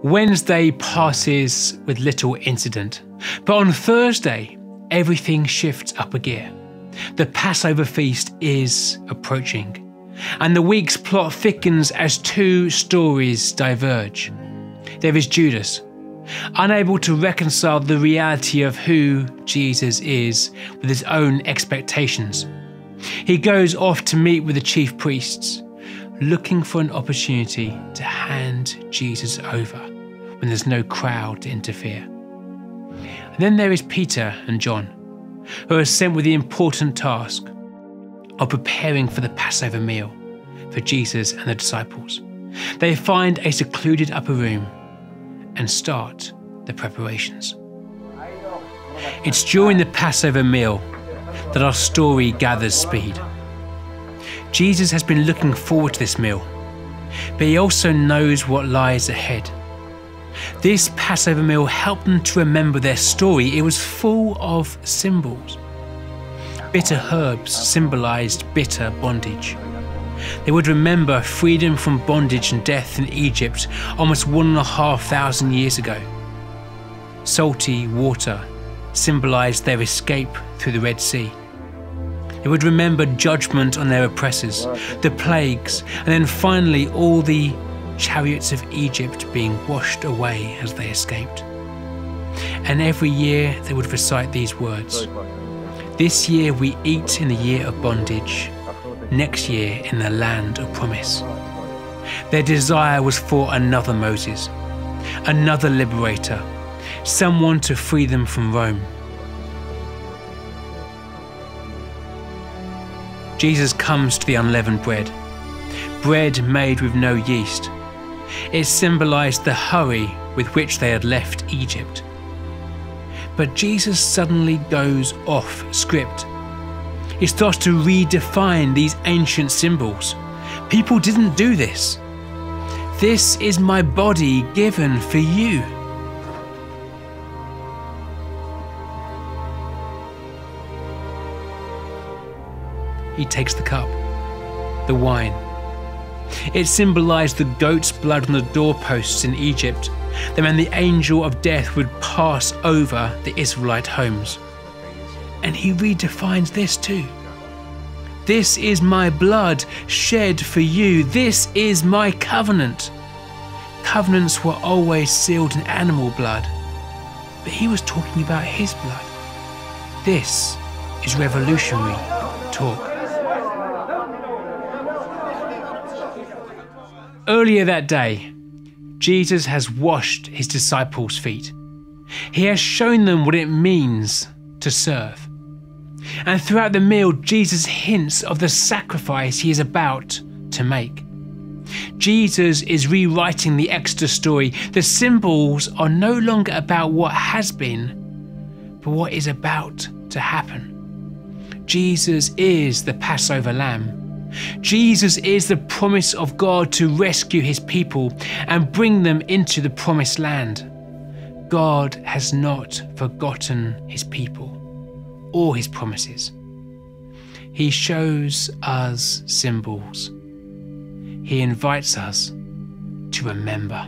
Wednesday passes with little incident, but on Thursday, everything shifts up a gear. The Passover feast is approaching, and the week's plot thickens as two stories diverge. There is Judas, unable to reconcile the reality of who Jesus is with his own expectations. He goes off to meet with the chief priests, looking for an opportunity to hand Jesus over when there's no crowd to interfere. And then there is Peter and John, who are sent with the important task of preparing for the Passover meal for Jesus and the disciples. They find a secluded upper room and start the preparations. It's during the Passover meal that our story gathers speed. Jesus has been looking forward to this meal, but he also knows what lies ahead. This Passover meal helped them to remember their story. It was full of symbols. Bitter herbs symbolized bitter bondage. They would remember freedom from bondage and death in Egypt almost 1,500 years ago. Salty water symbolized their escape through the Red Sea. They would remember judgment on their oppressors, the plagues, and then finally all the chariots of Egypt being washed away as they escaped. And every year they would recite these words: "This year we eat in the year of bondage, next year in the land of promise." Their desire was for another Moses, another liberator, someone to free them from Rome. Jesus comes to the unleavened bread, bread made with no yeast. It symbolized the hurry with which they had left Egypt. But Jesus suddenly goes off script. He starts to redefine these ancient symbols. People didn't do this. This is my body given for you. He takes the cup, the wine. It symbolized the goat's blood on the doorposts in Egypt, that when the angel of death would pass over the Israelite homes. And he redefines this too. This is my blood shed for you. This is my covenant. Covenants were always sealed in animal blood, but he was talking about his blood. This is revolutionary talk. Earlier that day, Jesus has washed his disciples' feet. He has shown them what it means to serve. And throughout the meal, Jesus hints of the sacrifice he is about to make. Jesus is rewriting the Exodus story. The symbols are no longer about what has been, but what is about to happen. Jesus is the Passover lamb. Jesus is the promise of God to rescue his people and bring them into the promised land. God has not forgotten his people or his promises. He shows us symbols. He invites us to remember.